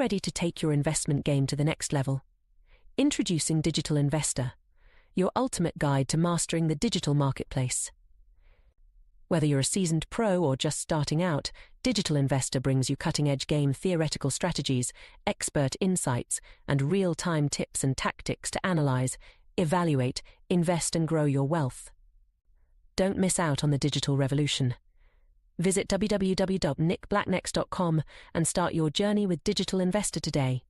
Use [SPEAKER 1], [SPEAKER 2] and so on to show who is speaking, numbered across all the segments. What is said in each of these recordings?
[SPEAKER 1] ready to take your investment game to the next level? Introducing Digital Investor, your ultimate guide to mastering the digital marketplace. Whether you're a seasoned pro or just starting out, Digital Investor brings you cutting-edge game theoretical strategies, expert insights, and real-time tips and tactics to analyze, evaluate, invest, and grow your wealth. Don't miss out on the digital revolution. Visit www.nickblacknext.com and start your journey with Digital Investor today.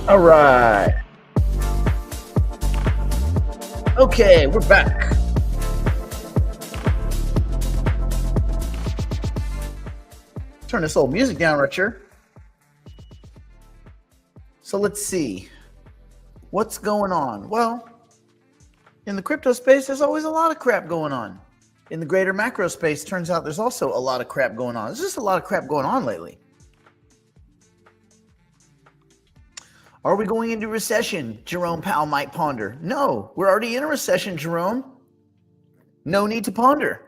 [SPEAKER 2] All right. Okay, we're back. Turn this old music down right here. So let's see. What's going on? Well, in the crypto space, there's always a lot of crap going on. In the greater macro space, turns out there's also a lot of crap going on. There's just a lot of crap going on lately. Are we going into recession? Jerome Powell might ponder. No, we're already in a recession, Jerome. No need to ponder.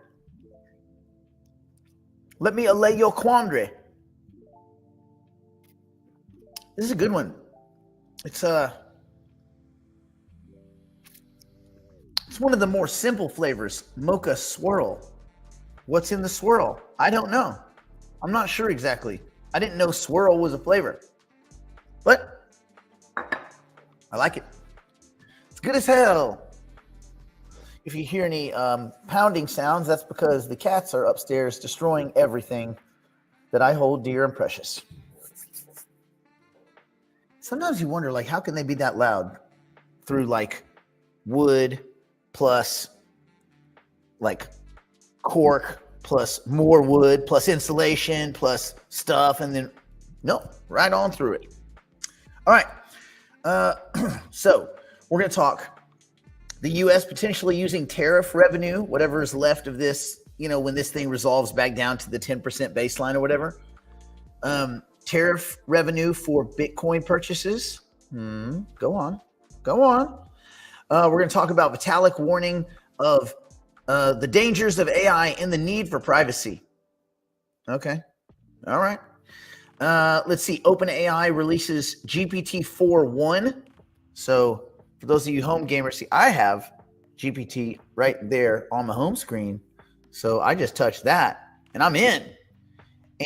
[SPEAKER 2] Let me allay your quandary. This is a good one. It's one of the more simple flavors, mocha swirl. What's in the swirl? I don't know. I'm not sure exactly. I didn't know swirl was a flavor. But I like it. It's good as hell. If you hear any pounding sounds, that's because the cats are upstairs destroying everything that I hold dear and precious. Sometimes you wonder, like, how can they be that loud through like wood plus like cork plus more wood plus insulation plus stuff, and then no, right on through it. All right. So we're going to talk the U.S. potentially using tariff revenue, whatever is left of this, when this thing resolves back down to the 10% baseline or whatever. Tariff revenue for Bitcoin purchases. Go on. We're going to talk about Vitalik warning of the dangers of AI and the need for privacy. Okay. All right. Let's see. OpenAI releases GPT-4.1. So for those of you home gamers, see, I have GPT right there on the home screen. So I just touched that and I'm in.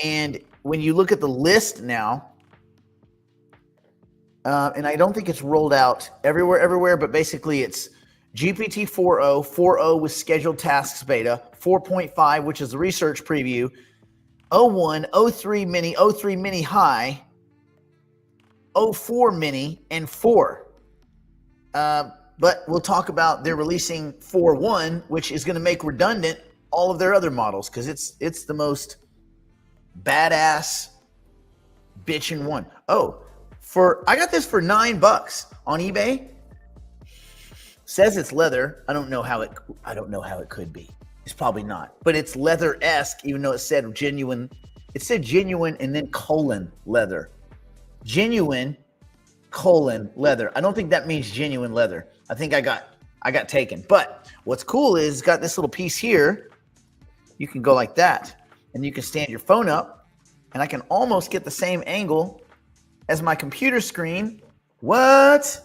[SPEAKER 2] And when you look at the list now, and I don't think it's rolled out everywhere, but basically it's GPT 4.0, 4.0 with scheduled tasks beta, 4.5, which is the research preview, 01, 03 mini, 03 mini high, 04 mini, and 4. But we'll talk about they're releasing 4.1, which is going to make redundant all of their other models because it's the most badass bitchin' one. Oh, I got this for $9 on eBay. Says it's leather. I don't know how it could be. It's probably not, but it's leather-esque, even though it said genuine. It said genuine and then colon leather. Genuine colon leather. I don't think that means genuine leather. I think I got taken. But what's cool is it's got this little piece here. You can go like that, and you can stand your phone up, and I can almost get the same angle as my computer screen. What?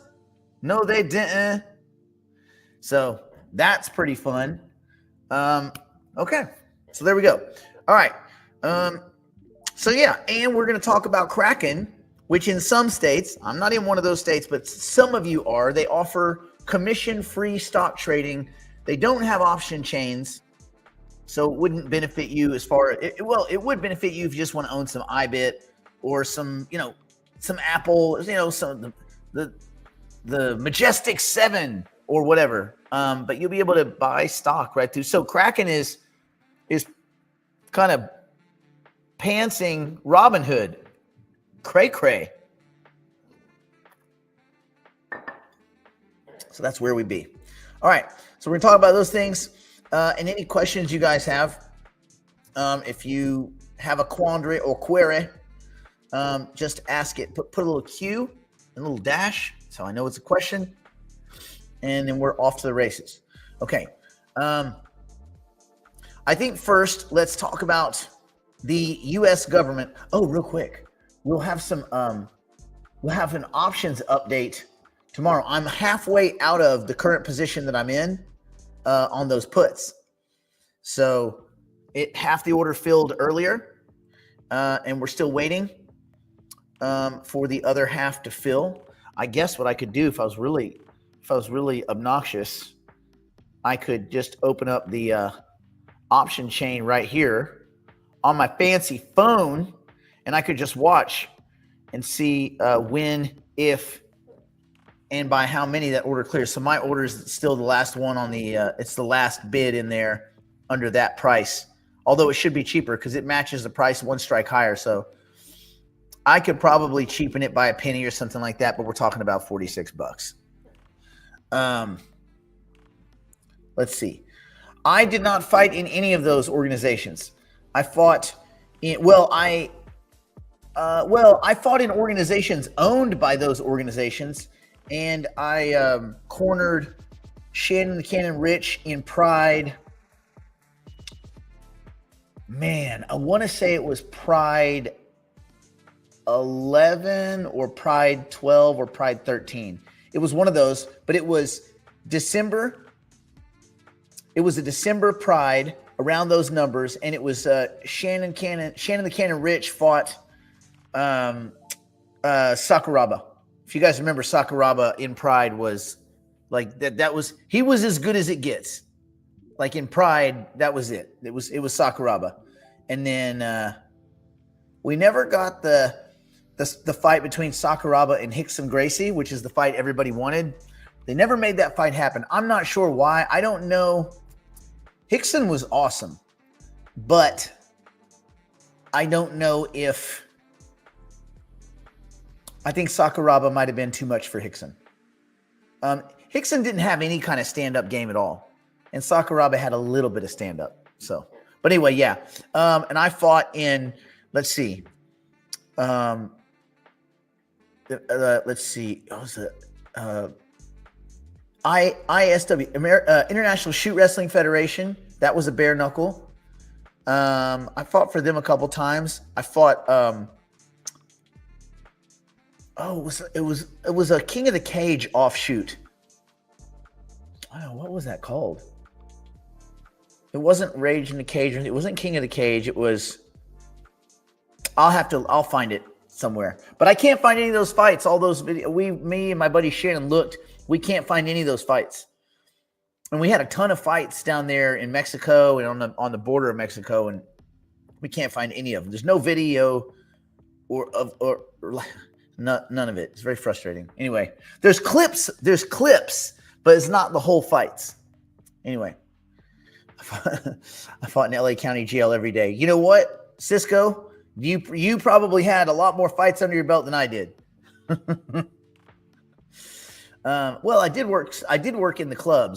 [SPEAKER 2] No, they didn't. So that's pretty fun. Okay, so there we go. All right. So yeah, and we're going to talk about Kraken, which in some states, I'm not in one of those states, but some of you are, they offer commission-free stock trading. They don't have option chains, so it wouldn't benefit you as far as, it would benefit you if you just want to own some iBit or some, some Apple, some the Majestic 7 or whatever. But you'll be able to buy stock right through. So Kraken is kind of pantsing Robinhood. Cray. So that's where we be. All right. So we're going to talk about those things. And any questions you guys have, if you have a quandary or query, just ask it. Put a little Q and a little dash, so I know it's a question. And then we're off to the races. Okay. I think first, let's talk about the U.S. government. Oh, real quick. We'll have we'll have an options update tomorrow. I'm halfway out of the current position that I'm in on those puts. So half the order filled earlier, and we're still waiting for the other half to fill. I guess what I could do if I was really obnoxious, I could just open up the option chain right here on my fancy phone, and I could just watch and see when, if, and by how many that order clears. So my order is still the last one on the, it's the last bid in there under that price, although it should be cheaper because it matches the price one strike higher. So I could probably cheapen it by a penny or something like that, but we're talking about $46. Let's see. I did not fight in any of those organizations. I fought in, I fought in organizations owned by those organizations, and I cornered Shannon the Cannon Rich in Pride. Man, I want to say it was Pride 11 or Pride 12 or Pride 13. It was one of those, but it was December. It was a December Pride around those numbers, and it was Shannon the Cannon Rich fought Sakuraba. If you guys remember, Sakuraba in Pride was like that was, he was as good as it gets. Like in Pride, that was it. It was Sakuraba. And then we never got the fight between Sakuraba and Rickson Gracie, which is the fight everybody wanted. They never made that fight happen. I'm not sure why. I don't know. Rickson was awesome, but I don't know if, I think Sakuraba might have been too much for Rickson. Rickson didn't have any kind of stand-up game at all, and Sakuraba had a little bit of stand-up. So, but anyway, yeah. And I fought in, let's see. Let's see. What was it? ISW, International Shoot Wrestling Federation. That was a bare knuckle. I fought for them a couple times. I fought. It was a King of the Cage offshoot. I don't know, what was that called? It wasn't Rage in the Cage. It wasn't King of the Cage. It was. I'll find it somewhere. But I can't find any of those fights. All those videos. Me and my buddy Shannon looked. We can't find any of those fights. And we had a ton of fights down there in Mexico and on the border of Mexico, and we can't find any of them. There's no video or none of it. It's very frustrating. Anyway, there's clips, but it's not the whole fights. Anyway, I fought in LA County Jail every day. You know what, Cisco? You probably had a lot more fights under your belt than I did. Well, I did work in the club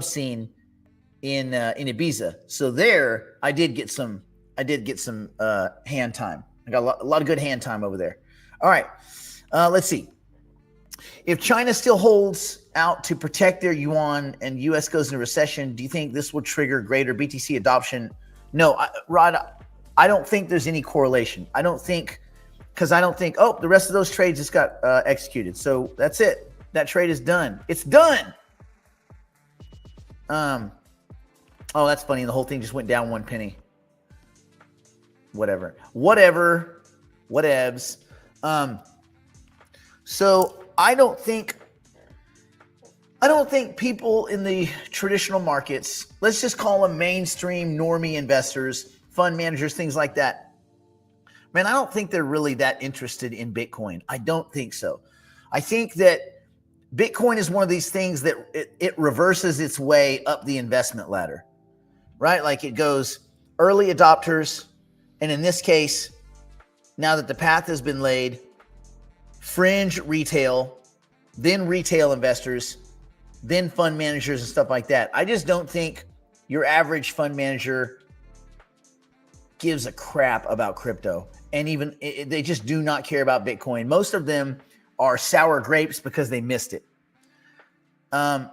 [SPEAKER 2] scene in Ibiza. So there, I did get some hand time. I got a lot of good hand time over there. All right, let's see. If China still holds out to protect their yuan and U.S. goes into recession, do you think this will trigger greater BTC adoption? No, Rod, I don't think there's any correlation. I don't think, the rest of those trades just got executed. So that's it. That trade is done. It's done. Oh, that's funny. The whole thing just went down 1 penny. whatevs. So I don't think people in the traditional markets, let's just call them mainstream normie investors, fund managers, things like that. Man, I don't think they're really that interested in Bitcoin. I don't think so. I think that Bitcoin is one of these things that it reverses its way up the investment ladder, right? Like it goes early adopters, and in this case, now that the path has been laid, fringe retail, then retail investors, then fund managers and stuff like that. I just don't think your average fund manager gives a crap about crypto. And even they just do not care about Bitcoin. Most of them are sour grapes because they missed it. Now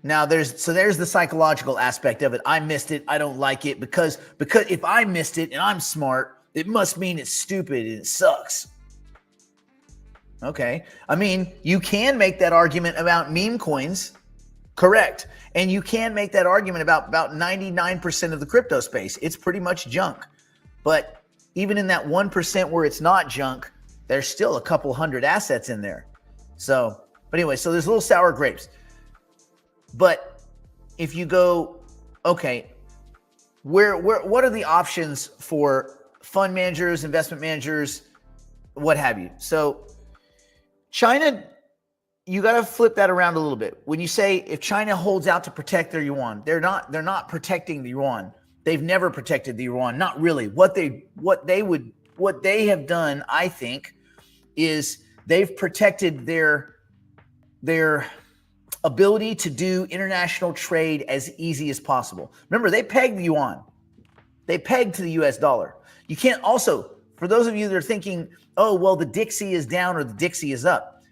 [SPEAKER 2] there's the psychological aspect of it. I missed it. I don't like it because if I missed it and I'm smart, it must mean it's stupid and it sucks. Okay. I mean, you can make that argument about meme coins, correct. And you can make that argument about 99% of the crypto space. It's pretty much junk. But even in that 1% where it's not junk, there's still a couple hundred assets in there. So, but anyway, so there's little sour grapes. But if you go, okay, what are the options for fund managers, investment managers, what have you? So China, you got to flip that around a little bit. When you say if China holds out to protect their yuan, they're not protecting the yuan. They've never protected the yuan. Not really. What they have done, I think, is they've protected their ability to do international trade as easy as possible. Remember, they pegged the yuan. They pegged to the US dollar. You can't also, for those of you that are thinking, oh, well, the Dixie is down or the Dixie is up.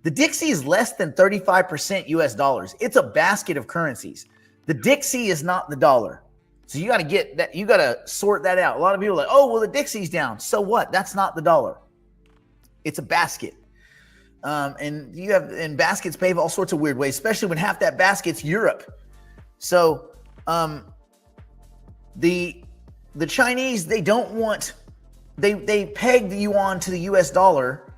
[SPEAKER 2] The Dixie is less than 35% US dollars. It's a basket of currencies. The Dixie is not the dollar. So you got to get that. You got to sort that out. A lot of people are like, oh, well, the Dixie's down. So what? That's not the dollar. It's a basket. And baskets behave all sorts of weird ways, especially when half that basket's Europe. So the Chinese, they don't want, they peg the yuan to the US dollar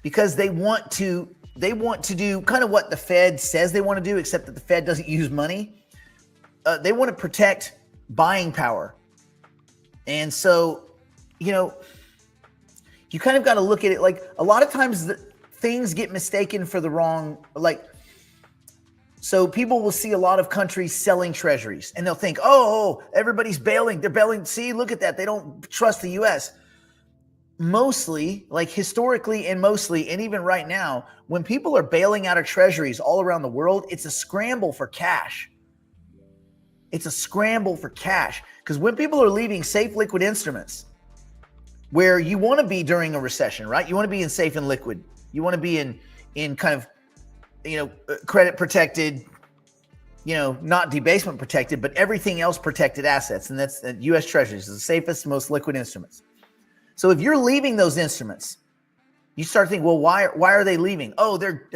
[SPEAKER 2] because they want to do kind of what the Fed says they want to do, except that the Fed doesn't use money. They want to protect buying power. And so, you kind of got to look at it like a lot of times things get mistaken for the wrong, so people will see a lot of countries selling treasuries and they'll think, oh, everybody's bailing. They're bailing. See, look at that. They don't trust the US. Mostly, like historically and mostly, and even right now, when people are bailing out of treasuries all around the world, it's a scramble for cash. It's a scramble for cash because when people are leaving safe liquid instruments where you want to be during a recession, right? You want to be in safe and liquid. You want to be in kind of, credit protected, not debasement protected, but everything else protected assets. And that's U.S. Treasuries is the safest, most liquid instruments. So if you're leaving those instruments, you start thinking, well, why are they leaving? Oh, they're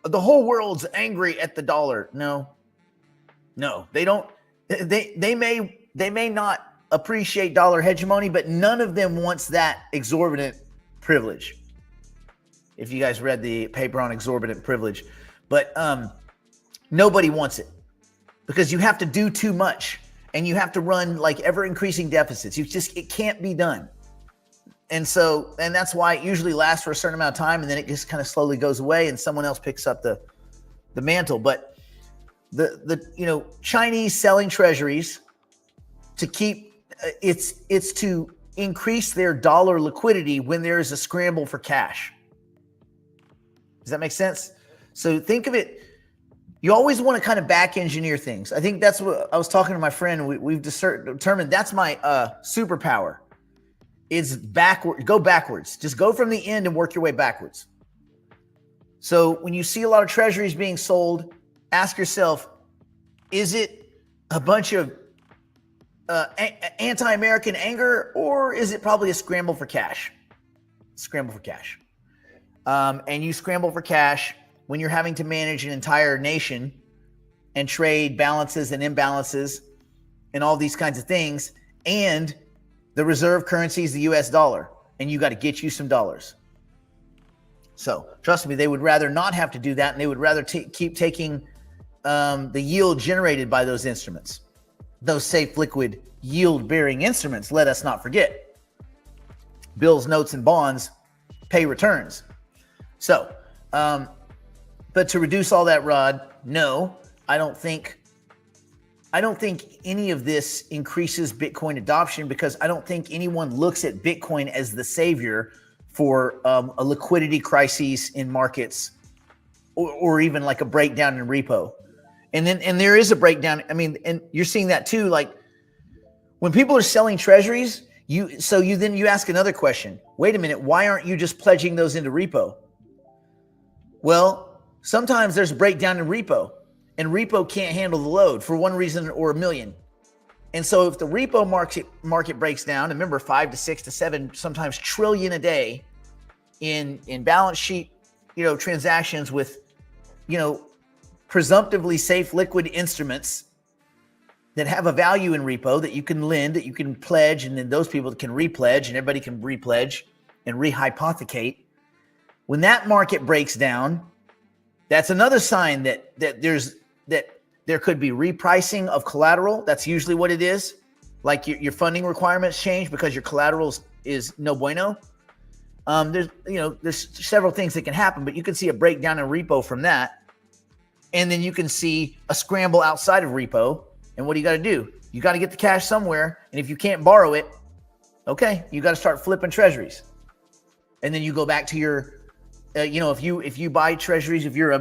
[SPEAKER 2] the whole world's angry at the dollar. No, they don't. They may not appreciate dollar hegemony, but none of them wants that exorbitant privilege. If you guys read the paper on exorbitant privilege, but nobody wants it because you have to do too much and you have to run like ever increasing deficits. It can't be done. And that's why it usually lasts for a certain amount of time and then it just kind of slowly goes away and someone else picks up the mantle. But the Chinese selling treasuries to keep it's to increase their dollar liquidity when there is a scramble for cash. Does that make sense? So think of it. You always want to kind of back engineer things. I think that's what I was talking to my friend. We've determined that's my superpower. Is go backwards. Just go from the end and work your way backwards. So when you see a lot of treasuries being sold, ask yourself, is it a bunch of anti-American anger, or is it probably a scramble for cash? Scramble for cash. And you scramble for cash when you're having to manage an entire nation and trade balances and imbalances and all these kinds of things. And The reserve currency is the US dollar, and you got to get you some dollars. So trust me, they would rather not have to do that, and they would rather keep taking the yield generated by those instruments, those safe, liquid, yield-bearing instruments. Let us not forget, bills, notes, and bonds pay returns. So, but to reduce all that, Rod, no, I don't think any of this increases Bitcoin adoption, because I don't think anyone looks at Bitcoin as the savior for a liquidity crisis in markets, or even like a breakdown in repo. And there is a breakdown. I mean, and you're seeing that too. Like when people are selling treasuries, you ask another question. Wait a minute, why aren't you just pledging those into repo? Well, sometimes there's a breakdown in repo, and repo can't handle the load for one reason or a million. And so if the repo market breaks down, remember 5 to 6 to 7, sometimes trillion a day in balance sheet, transactions with, presumptively safe liquid instruments that have a value in repo that you can lend, that you can pledge, and then those people can repledge, and everybody can repledge and rehypothecate. When that market breaks down, that's another sign that there could be repricing of collateral. That's usually what it is. Like your funding requirements change because your collateral is no bueno. There's several things that can happen, but you can see a breakdown in repo from that. And then you can see a scramble outside of repo. And what do you got to do? You got to get the cash somewhere. And if you can't borrow it, okay, you got to start flipping treasuries. And then you go back to your, if you buy treasuries, if you're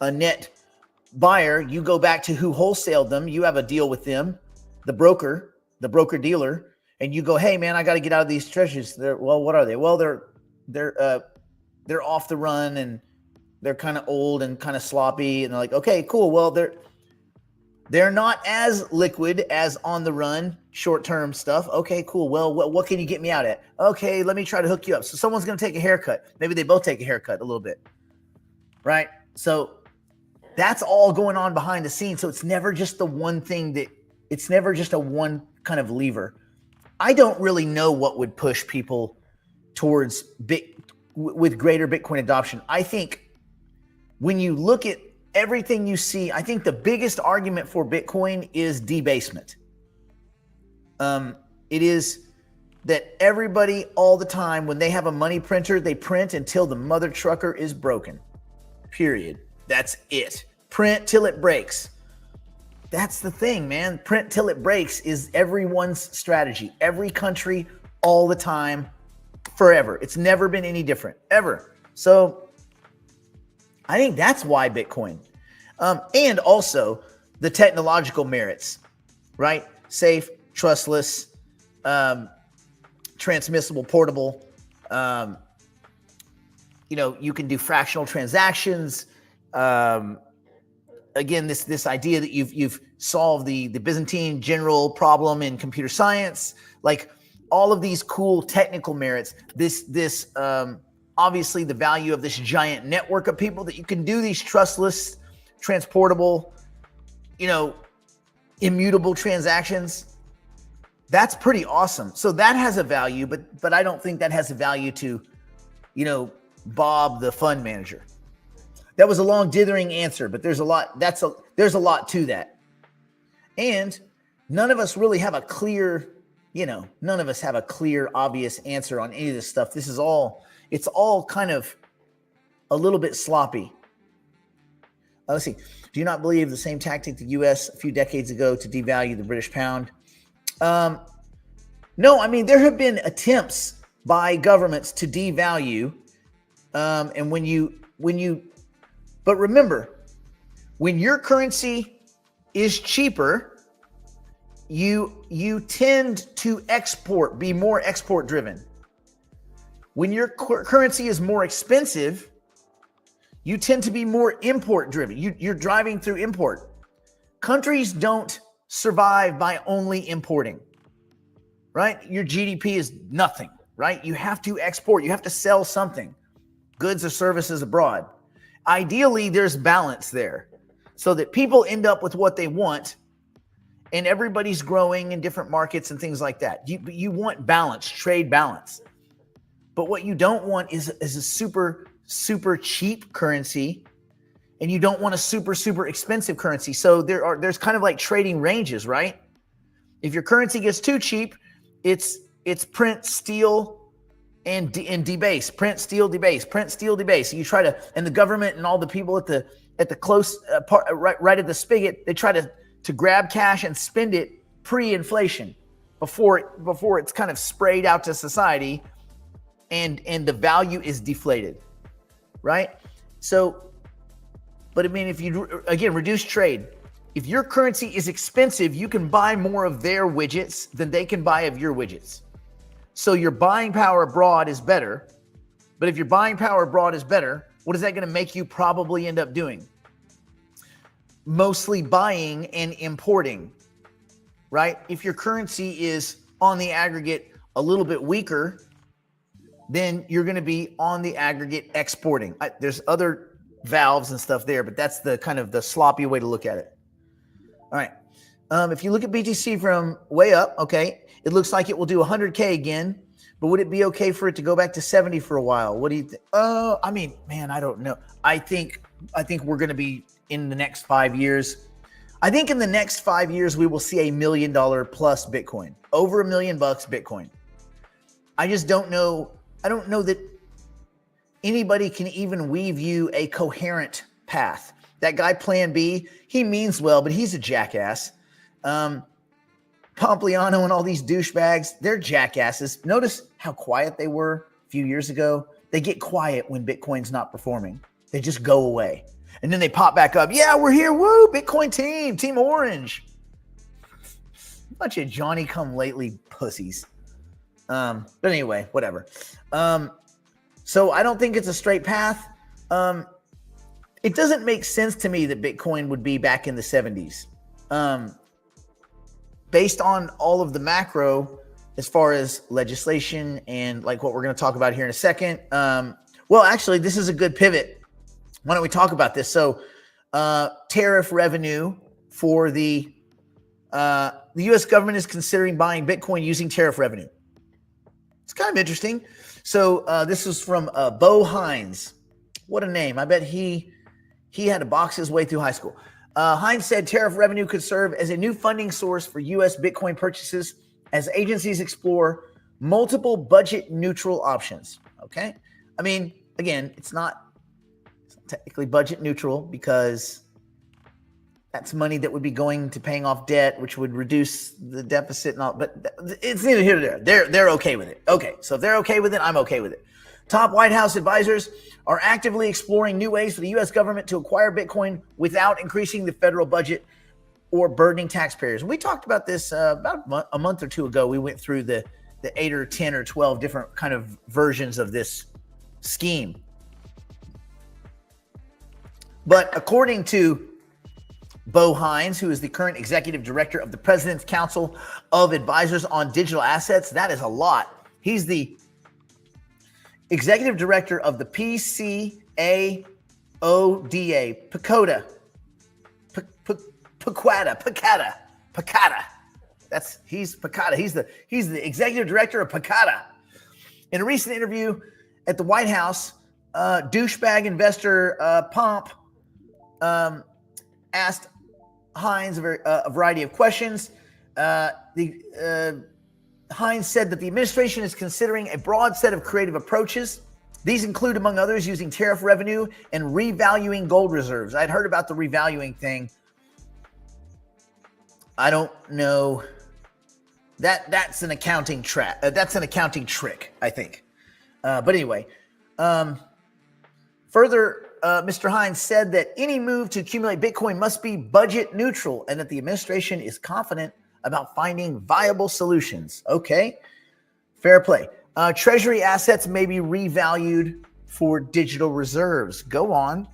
[SPEAKER 2] a net buyer, you go back to who wholesaled them. You have a deal with them, the broker dealer, and you go, hey man, I got to get out of these treasuries. What are they? Well, they're off the run, and they're kind of old and kind of sloppy. And they're like, okay, cool. Well, they're not as liquid as on the run short-term stuff. Okay, cool. Well, what can you get me out at? Okay, let me try to hook you up. So someone's going to take a haircut. Maybe they both take a haircut a little bit, right? So that's all going on behind the scenes. So it's never just the one thing it's never just a one kind of lever. I don't really know what would push people towards with greater Bitcoin adoption. I think when you look at everything you see, I think the biggest argument for Bitcoin is debasement. It is that everybody all the time, when they have a money printer, they print until the mother trucker is broken. Period. That's it. Print till it breaks. That's the thing, man. Print till it breaks is everyone's strategy. Every country, all the time, forever. It's never been any different, ever. So I think that's why Bitcoin. And also the technological merits, right? Safe, trustless, transmissible, portable. You can do fractional transactions. Again, this idea that you've solved the Byzantine general problem in computer science, like all of these cool technical merits. This obviously the value of this giant network of people that you can do these trustless, transportable, immutable transactions. That's pretty awesome. So that has a value, but I don't think that has a value to, Bob the fund manager. That was a long dithering answer, but there's a lot. There's a lot to that, and none of us really have a clear, obvious answer on any of this stuff. It's all kind of a little bit sloppy. Let's see. Do you not believe the same tactic the U.S. a few decades ago to devalue the British pound? No, I mean, there have been attempts by governments to devalue. But remember, when your currency is cheaper, you tend to be more export driven. When your currency is more expensive, you tend to be more import driven. You're driving through import. Countries don't survive by only importing, right? Your GDP is nothing, right? You have to export. You have to sell something, goods or services abroad. Ideally, there's balance there so that people end up with what they want, and everybody's growing in different markets and things like that. You want balance, trade balance. But what you don't want is a super, super cheap currency, and you don't want a super, super expensive currency. So there's kind of like trading ranges, right? If your currency gets too cheap, it's print, steal, and debase, print, steal, debase, print, steal, debase. So you try to, and the government and all the people at the close part, right at the spigot, they try to grab cash and spend it pre-inflation before it's kind of sprayed out to society, and the value is deflated, right? So, but I mean, if you again reduce trade, if your currency is expensive, you can buy more of their widgets than they can buy of your widgets. So your buying power abroad is better. But if your buying power abroad is better, what is that going to make you probably end up doing? Mostly buying and importing, right? If your currency is on the aggregate a little bit weaker, then you're going to be on the aggregate exporting. There's other valves and stuff there, but that's the kind of the sloppy way to look at it. All right. If you look at BTC from way up, okay, it looks like it will do 100K again, but would it be okay for it to go back to 70 for a while? What do you think? I mean, man, I don't know. I think we're going to be in the next 5 years. I think in the next 5 years, we will see $1 million plus Bitcoin, over $1 million Bitcoin. I just don't know. I don't know that anybody can even weave you a coherent path. That guy Plan B, he means well, but he's a jackass. Pompliano and all these douchebags, they're jackasses. Notice how quiet they were a few years ago. They get quiet when Bitcoin's not performing. They just go away. And then they pop back up. Yeah, we're here. Woo, Bitcoin Team Orange. Bunch of Johnny-come-lately pussies. But anyway, whatever. So I don't think it's a straight path. It doesn't make sense to me that Bitcoin would be back in the 70s. Based on all of the macro, as far as legislation and like what we're going to talk about here in a second. Well, actually, this is a good pivot. Why don't we talk about this? So tariff revenue for the U.S. government is considering buying Bitcoin using tariff revenue. It's kind of interesting. So this is from Bo Hines. What a name. I bet he had to box his way through high school. Hines said tariff revenue could serve as a new funding source for U.S. Bitcoin purchases as agencies explore multiple budget-neutral options. Okay? I mean, again, it's not technically budget-neutral because that's money that would be going to paying off debt, which would reduce the deficit and all. But it's neither here nor there. They're okay with it. Okay, so if they're okay with it, I'm okay with it. Top White House advisors are actively exploring new ways for the U.S. government to acquire Bitcoin without increasing the federal budget or burdening taxpayers. And we talked about this about a month or two ago. We went through the 8 or 10 or 12 different kind of versions of this scheme. But according to Bo Hines, who is the current executive director of the President's Council of Advisors on Digital Assets, that is a lot. He's the executive director of the PCAODA, PCAODA. He's PCAODA. He's the executive director of PCAODA. In a recent interview at the White House, douchebag investor Pomp asked Hines a variety of questions. Hines said that the administration is considering a broad set of creative approaches. These include, among others, using tariff revenue and revaluing gold reserves. I'd heard about the revaluing thing. I don't know. That's an accounting trap. That's an accounting trick, I think. But anyway, further, Mr. Hines said that any move to accumulate Bitcoin must be budget neutral and that the administration is confident about finding viable solutions. Okay, fair play. Treasury assets may be revalued for digital reserves. Go on.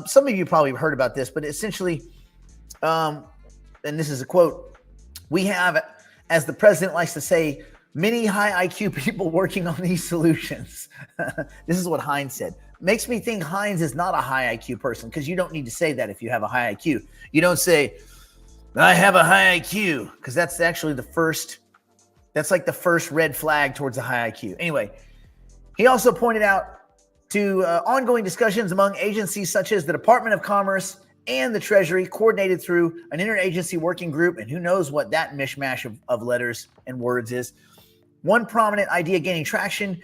[SPEAKER 2] Some of you probably have heard about this, but essentially, and this is a quote, we have, as the president likes to say, many high IQ people working on these solutions. This is what Hines said. Makes me think Hines is not a high IQ person because you don't need to say that if you have a high IQ. You don't say, I have a high IQ, because that's actually the first. That's like the first red flag towards a high IQ. Anyway, he also pointed out to ongoing discussions among agencies such as the Department of Commerce and the Treasury, coordinated through an interagency working group, and who knows what that mishmash of letters and words is. One prominent idea gaining traction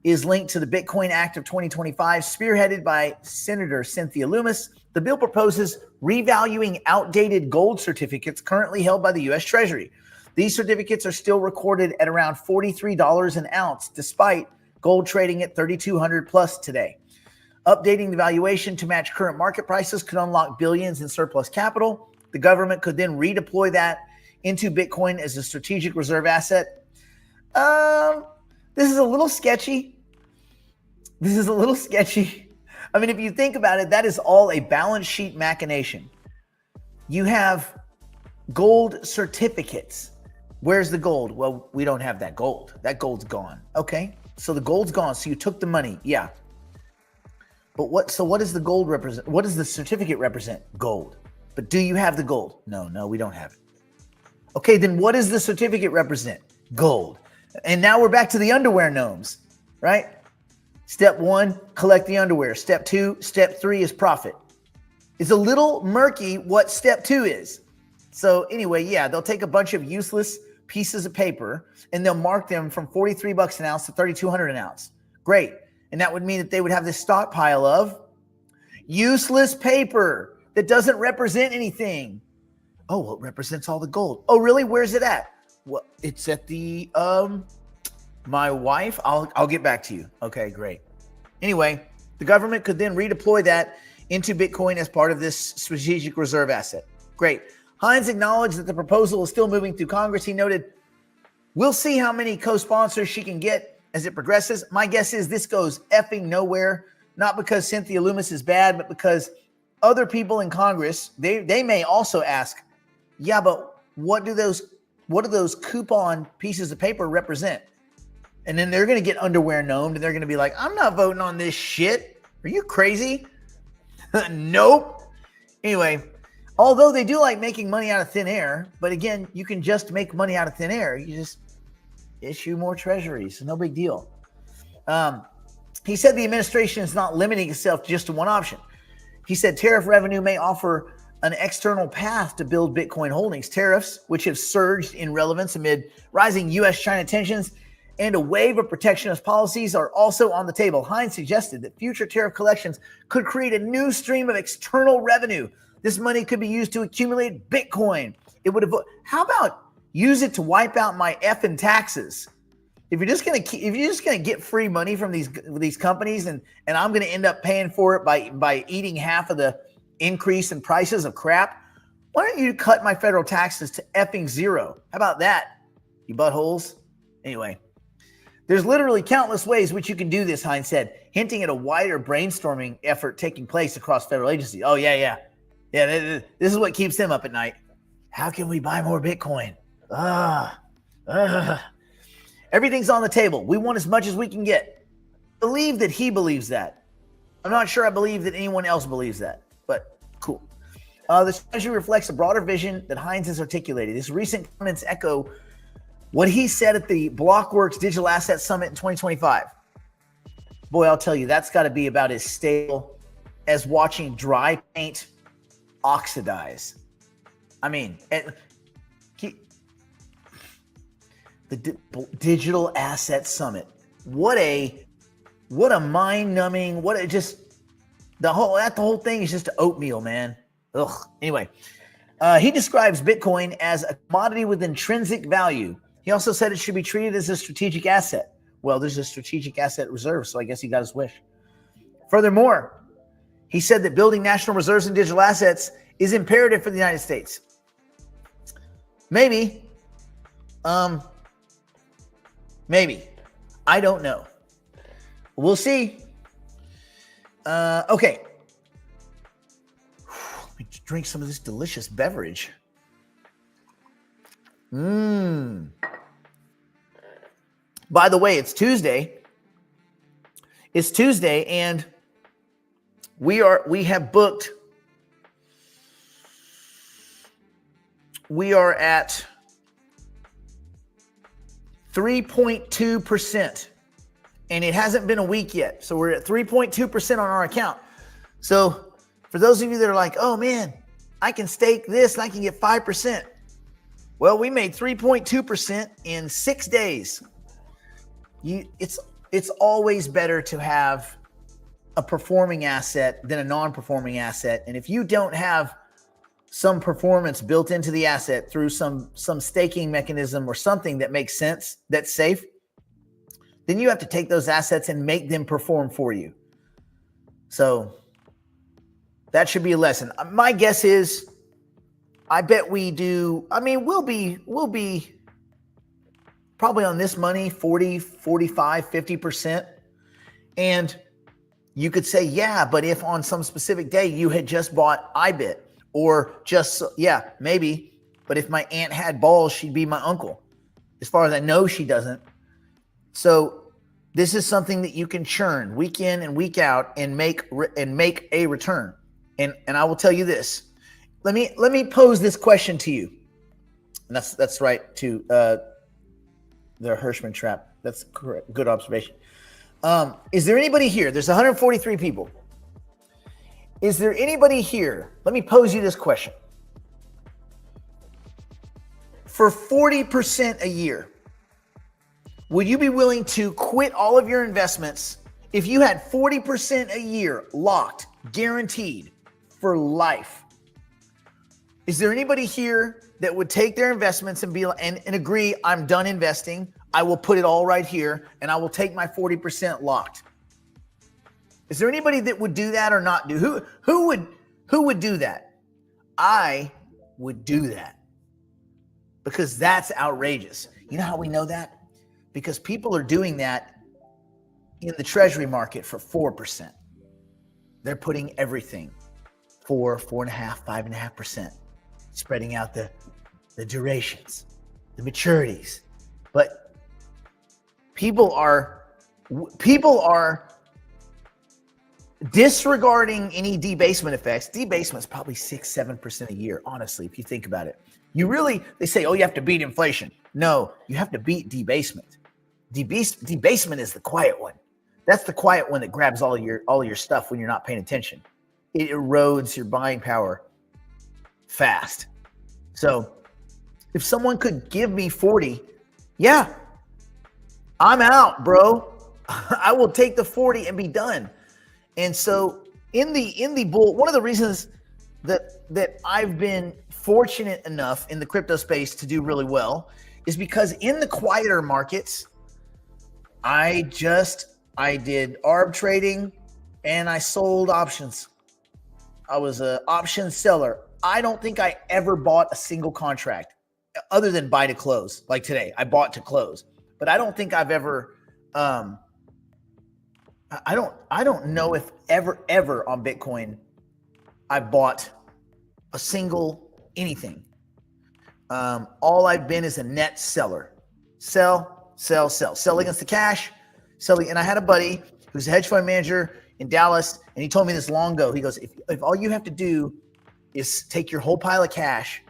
[SPEAKER 2] is linked to the Bitcoin Act of 2025, spearheaded by Senator Cynthia Lummis. The bill proposes revaluing outdated gold certificates currently held by the U.S. Treasury. These certificates are still recorded at around $43 an ounce, despite gold trading at $3,200 plus today. Updating the valuation to match current market prices could unlock billions in surplus capital. The government could then redeploy that into Bitcoin as a strategic reserve asset. This is a little sketchy. I mean, if you think about it, that is all a balance sheet machination. You have gold certificates. Where's the gold? Well, we don't have that gold. That gold's gone. Okay, so the gold's gone. So you took the money. Yeah. But what does the gold represent? What does the certificate represent? Gold. But do you have the gold? No, we don't have it. Okay, then what does the certificate represent? Gold. And now we're back to the underwear gnomes, right? Step 1, collect the underwear. Step 2, step 3 is profit. It's a little murky what step 2 is. So anyway, yeah, they'll take a bunch of useless pieces of paper and they'll mark them from $43 an ounce to $3,200 an ounce. Great. And that would mean that they would have this stockpile of useless paper that doesn't represent anything. Oh, well, it represents all the gold. Oh, really? Where's it at? Well, it's at the, my wife. I'll get back to you. Okay, great. Anyway, the government could then redeploy that into Bitcoin as part of this strategic reserve asset. Great. Hines acknowledged that the proposal is still moving through Congress. He noted, we'll see how many co-sponsors she can get as it progresses. My guess is this goes effing nowhere, not because Cynthia Lummis is bad, but because other people in Congress, they may also ask, yeah, but what do those coupon pieces of paper represent? And then they're going to get underwear gnomed and they're going to be like, I'm not voting on this shit. Are you crazy? Nope. Anyway, although they do like making money out of thin air, but again, you can just make money out of thin air. You just issue more treasuries. No big deal. He said the administration is not limiting itself just to one option. He said tariff revenue may offer an external path to build Bitcoin holdings. Tariffs, which have surged in relevance amid rising U.S.-China tensions and a wave of protectionist policies, are also on the table. Hines suggested that future tariff collections could create a new stream of external revenue. This money could be used to accumulate Bitcoin. It would have. How about use it to wipe out my effing taxes? If you're just gonna get free money from these companies, and I'm gonna end up paying for it by eating half of the increase in prices of crap, why don't you cut my federal taxes to effing zero? How about that, you buttholes? Anyway, there's literally countless ways which you can do this, Hines said, hinting at a wider brainstorming effort taking place across federal agencies. Oh yeah. This is what keeps them up at night. How can we buy more Bitcoin? Everything's on the table. We want as much as we can get. Believe that he believes that. I'm not sure I believe that anyone else believes that, but cool. The strategy reflects a broader vision that Hines has articulated. His recent comments echo what he said at the Blockworks Digital Asset Summit in 2025. Boy, I'll tell you, that's got to be about as stale as watching dry paint oxidize. I mean, the Digital Asset Summit. What a mind-numbing, the whole thing is just oatmeal, man. Ugh. Anyway, he describes Bitcoin as a commodity with intrinsic value. He also said it should be treated as a strategic asset. Well, there's a strategic asset reserve, so I guess he got his wish. Furthermore, he said that building national reserves in digital assets is imperative for the United States. Maybe. Maybe. I don't know. We'll see. Okay. Let me drink some of this delicious beverage. By the way, it's Tuesday. It's Tuesday, and we have booked we are at 3.2%. And it hasn't been a week yet. So we're at 3.2% on our account. So for those of you that are like, oh man, I can stake this and I can get 5%. Well, we made 3.2% in 6 days. It's always better to have a performing asset than a non-performing asset. And if you don't have some performance built into the asset through some staking mechanism or something that makes sense, that's safe, then you have to take those assets and make them perform for you. So that should be a lesson. My guess is, I bet we do. I mean, we'll be probably on this money 40, 45, 50%. And you could say, yeah, but if on some specific day you had just bought IBIT or just, yeah, maybe. But if my aunt had balls, she'd be my uncle. As far as I know, she doesn't. So this is something that you can churn week in and week out and make a return. And I will tell you this. Let me pose this question to you. And that's right, to the Hirschman trap. That's correct. Good observation. Is there anybody here? There's 143 people. Is there anybody here? Let me pose you this question. For 40% a year, would you be willing to quit all of your investments if you had 40% a year locked, guaranteed for life? Is there anybody here that would take their investments and be and agree, I'm done investing, I will put it all right here, and I will take my 40% locked? Is there anybody that would do that or not do? Who would do that? I would do that because that's outrageous. You know how we know that? Because people are doing that in the treasury market for 4%. They're putting everything 4, 4.5, 5.5%, spreading out the durations, the maturities. But people are disregarding any debasement effects. Debasement is probably 6-7% a year, honestly, if you think about it. They say, oh, you have to beat inflation. No, you have to beat debasement. Debasement is the quiet one. That's the quiet one that grabs all your stuff when you're not paying attention. It erodes your buying power fast. So if someone could give me 40, yeah, I'm out, bro. I will take the 40 and be done. And so in the bull, one of the reasons that I've been fortunate enough in the crypto space to do really well is because in the quieter markets, I did arb trading and I sold options. I was an option seller. I don't think I ever bought a single contract other than buy to close. Like today, I bought to close, but I don't think I've ever, I don't know if ever on Bitcoin, I bought a single anything. All I've been is a net seller. Sell against the cash, selling. And I had a buddy who's a hedge fund manager in Dallas, and he told me this long ago. He goes, if all you have to do is take your whole pile of cash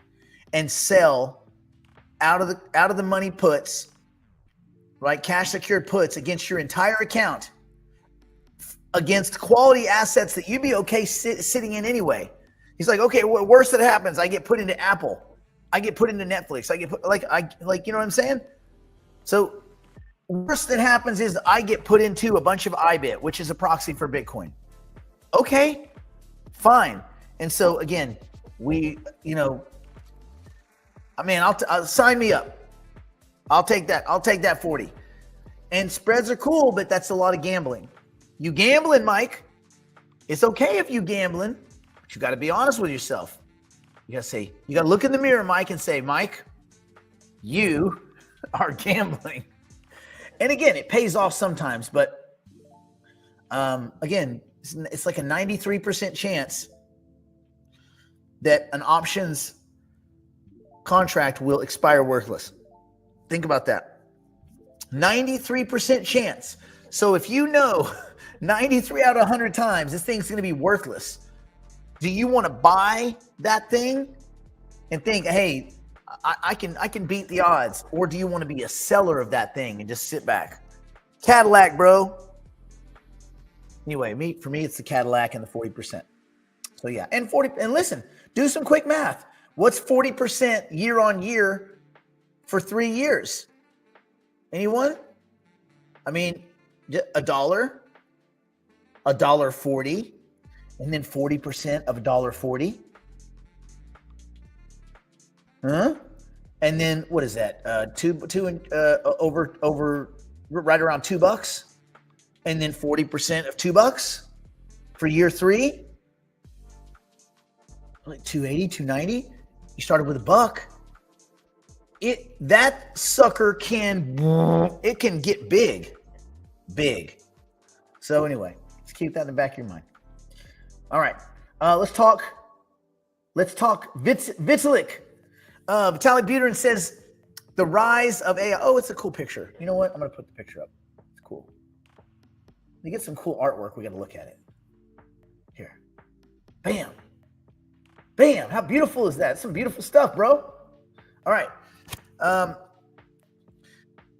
[SPEAKER 2] and sell out of the money puts, right? Cash secured puts against your entire account, against quality assets that you'd be okay sitting in anyway. He's like, okay, well, worst that happens, I get put into Apple, I get put into Netflix, I get put you know what I'm saying? So worst that happens is I get put into a bunch of IBIT, which is a proxy for Bitcoin. Okay, fine. And so again, I'll sign me up. I'll take that 40. And spreads are cool, but that's a lot of gambling. You gambling, Mike. It's okay if you gambling, but you got to be honest with yourself. You got to look in the mirror, Mike, and say, Mike, you are gambling. And again, it pays off sometimes, but again, it's like a 93% chance that an options contract will expire worthless. Think about that. 93% chance. So if you know 93 out of 100 times this thing's going to be worthless, do you want to buy that thing and think, hey, I can beat the odds, or do you want to be a seller of that thing and just sit back? Cadillac, bro. Anyway, for me, it's the Cadillac and the 40%. So yeah, and listen, do some quick math. What's 40% year on year for 3 years? Anyone? I mean, $1, $1.40, and then 40% of $1.40. Huh? And then what is that? Over right around $2, and then 40% of $2 for year 3. Like 280, 290. You started with $1. That sucker can get big. So anyway, let's keep that in the back of your mind. All right, let's talk Vitalik. Vitalik Buterin says the rise of AI. Oh, it's a cool picture. You know what? I'm going to put the picture up. It's cool. We get some cool artwork. We got to look at it. Here. Bam. Bam. How beautiful is that? Some beautiful stuff, bro. All right.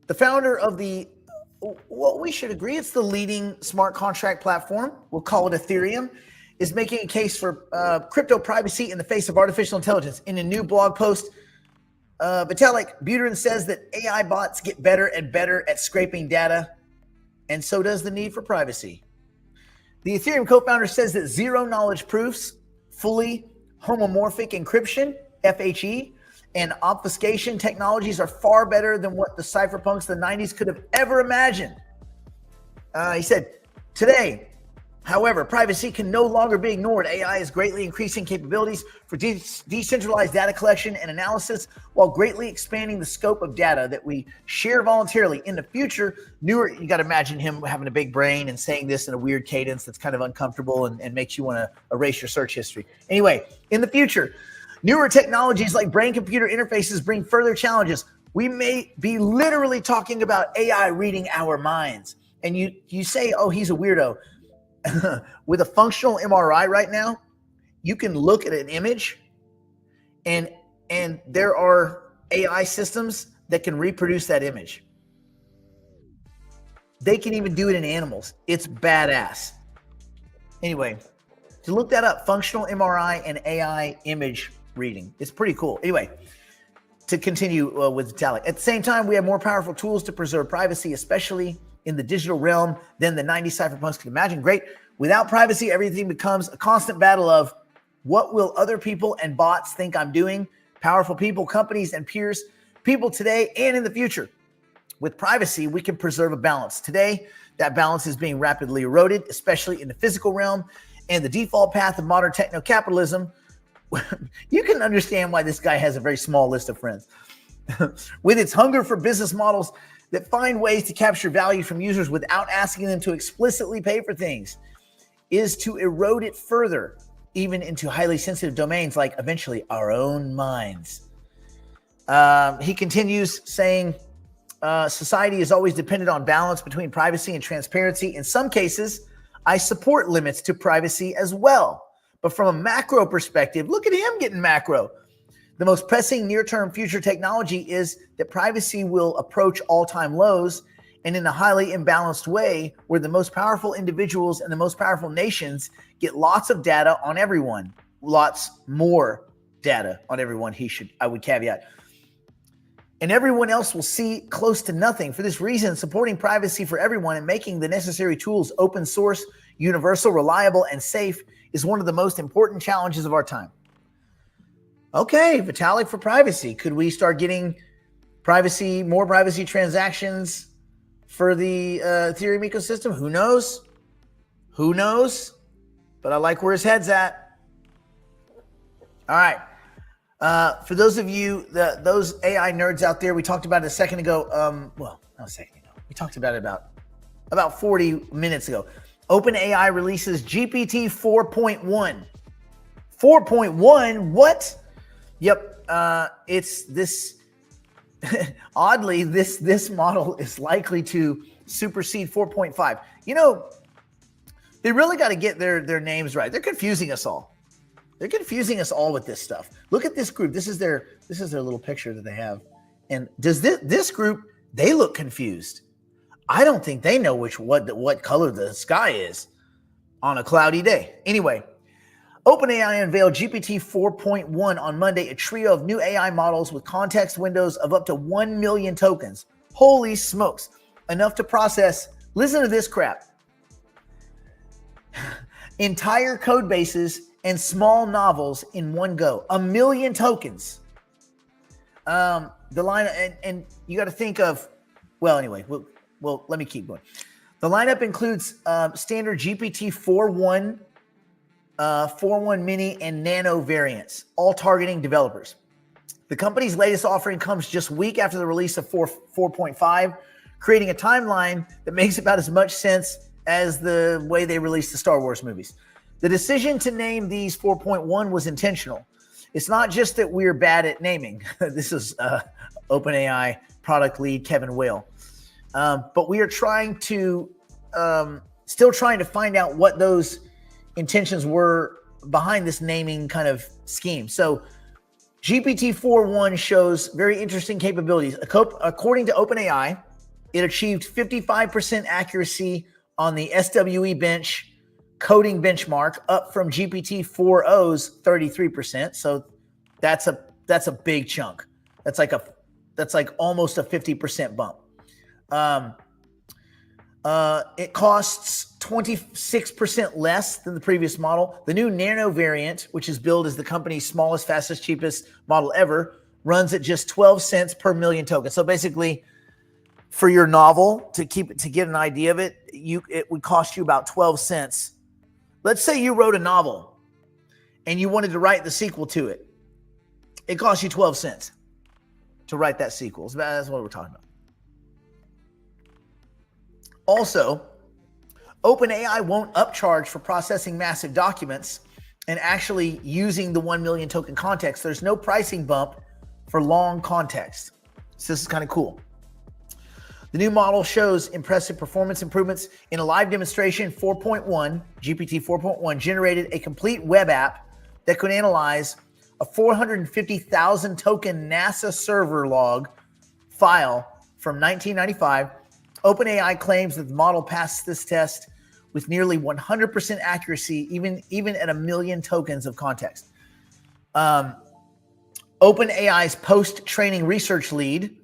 [SPEAKER 2] The founder of we should agree it's the leading smart contract platform. We'll call it Ethereum, is making a case for crypto privacy in the face of artificial intelligence. In a new blog post, Vitalik Buterin says that AI bots get better and better at scraping data, and so does the need for privacy. The Ethereum co-founder says that zero-knowledge proofs, fully homomorphic encryption, FHE, and obfuscation technologies are far better than what the cypherpunks of the 90s could have ever imagined. He said, today, however, privacy can no longer be ignored. AI is greatly increasing capabilities for decentralized data collection and analysis while greatly expanding the scope of data that we share voluntarily. In the future, you got to imagine him having a big brain and saying this in a weird cadence that's kind of uncomfortable and makes you want to erase your search history. Anyway, in the future, newer technologies like brain-computer interfaces bring further challenges. We may be literally talking about AI reading our minds. And you say, oh, he's a weirdo. With a functional MRI right now, you can look at an image and there are AI systems that can reproduce that image. They can even do it in animals. It's badass. Anyway, to look that up, functional MRI and AI image reading. It's pretty cool. Anyway, to continue with Vitalik. At the same time, we have more powerful tools to preserve privacy, especially in the digital realm, than the 90s cypherpunks could imagine. Great. Without privacy, everything becomes a constant battle of what will other people and bots think I'm doing? Powerful people, companies, and peers, people today and in the future. With privacy, we can preserve a balance. Today, that balance is being rapidly eroded, especially in the physical realm, and the default path of modern techno-capitalism. You can understand why this guy has a very small list of friends. With its hunger for business models that find ways to capture value from users without asking them to explicitly pay for things, is to erode it further, even into highly sensitive domains like eventually our own minds. He continues saying, society is always dependent on balance between privacy and transparency. In some cases, I support limits to privacy as well. But from a macro perspective, look at him getting macro. The most pressing near-term future technology is that privacy will approach all-time lows, and in a highly imbalanced way where the most powerful individuals and the most powerful nations get lots of data on everyone, lots more data on everyone, I would caveat. And everyone else will see close to nothing. For this reason, supporting privacy for everyone and making the necessary tools open source, universal, reliable, and safe is one of the most important challenges of our time. Okay, Vitalik for privacy. Could we start getting more privacy transactions for the Ethereum ecosystem? Who knows? Who knows? But I like where his head's at. All right. For those of you, those AI nerds out there, we talked about it a second ago. Not a second ago. We talked about it about 40 minutes ago. OpenAI releases GPT 4.1. 4.1? What? Yep. It's this. Oddly, this model is likely to supersede 4.5. You know, they really got to get their names right. They're confusing us all. They're confusing us all with this stuff. Look at this group. This is their little picture that they have. And does this group, they look confused. I don't think they know what color the sky is on a cloudy day. Anyway, OpenAI unveiled GPT 4.1 on Monday, a trio of new AI models with context windows of up to 1 million tokens. Holy smokes. Enough to process, listen to this crap, entire code bases and small novels in one go. 1 million tokens. The line, and you got to think of, well, anyway, well, let me keep going. The lineup includes standard GPT 4.1, 4.1 mini, and nano variants, all targeting developers. The company's latest offering comes just a week after the release of 4.5, creating a timeline that makes about as much sense as the way they released the Star Wars movies. The decision to name these 4.1 was intentional. It's not just that we're bad at naming. This is OpenAI product lead Kevin Whale. But we are still trying to find out what those intentions were behind this naming kind of scheme. So GPT 4.1 shows very interesting capabilities. According to OpenAI, it achieved 55% accuracy on the SWE bench coding benchmark, up from GPT 4.0's 33%. So that's a big chunk. That's like almost a 50% bump. It costs 26% less than the previous model. The new Nano variant, which is billed as the company's smallest, fastest, cheapest model ever, runs at just 12 cents per million tokens. So basically, for your novel, to get an idea of it, it would cost you about 12 cents. Let's say you wrote a novel and you wanted to write the sequel to it. It costs you 12 cents to write that sequel. That's what we're talking about. Also, OpenAI won't upcharge for processing massive documents and actually using the 1 million token context. There's no pricing bump for long context. So this is kind of cool. The new model shows impressive performance improvements. In a live demonstration, GPT 4.1 generated a complete web app that could analyze a 450,000 token NASA server log file from 1995. OpenAI claims that the model passed this test with nearly 100% accuracy, even at 1 million tokens of context. OpenAI's post-training research lead,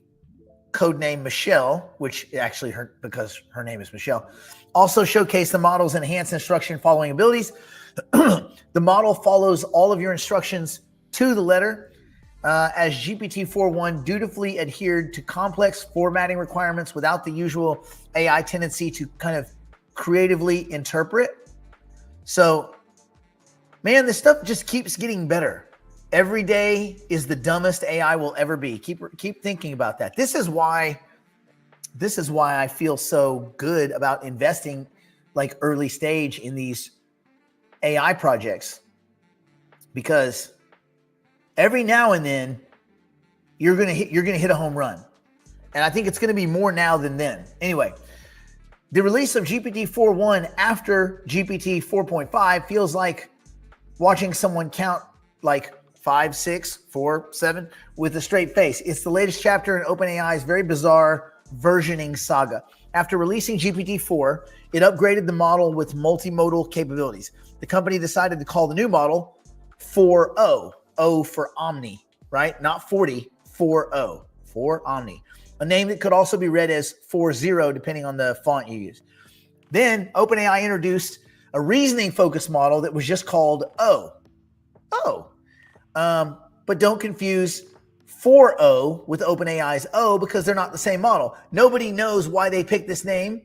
[SPEAKER 2] codename Michelle, which actually because her name is Michelle, also showcased the model's enhanced instruction following abilities. The model follows all of your instructions to the letter, as GPT 4.1 dutifully adhered to complex formatting requirements without the usual AI tendency to kind of creatively interpret. So, man, this stuff just keeps getting better. Every day is the dumbest AI will ever be. Keep thinking about that. This is why I feel so good about investing like early stage in these AI projects, because every now and then you're gonna hit a home run, and I think it's gonna be more now than then. Anyway, the release of GPT 4.1 after GPT 4.5 feels like watching someone count like 5, 6, 4, 7 with a straight face. It's the latest chapter in OpenAI's very bizarre versioning saga. After releasing GPT-4, it upgraded the model with multimodal capabilities. The company decided to call the new model 4.0, O for Omni, right? Not 40, 4.0, for Omni. A name that could also be read as 4.0 depending on the font you use. Then OpenAI introduced a reasoning-focused model that was just called O. But don't confuse 4.0 with OpenAI's O, because they're not the same model. Nobody knows why they picked this name,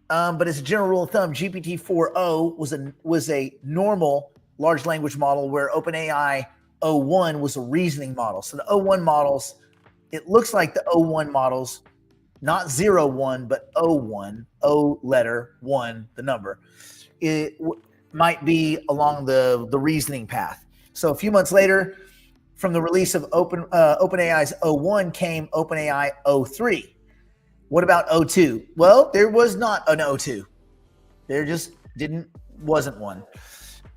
[SPEAKER 2] but as a general rule of thumb, GPT 4.0 was a normal large language model, where OpenAI O1 was a reasoning model. So the O1 models, it looks like the O1 models, not 0.1, but O1, O letter 1, the number. It might be along the reasoning path. So a few months later, from the release of OpenAI's O1 came OpenAI O3. What about O2? Well, there was not an O2. There just wasn't one.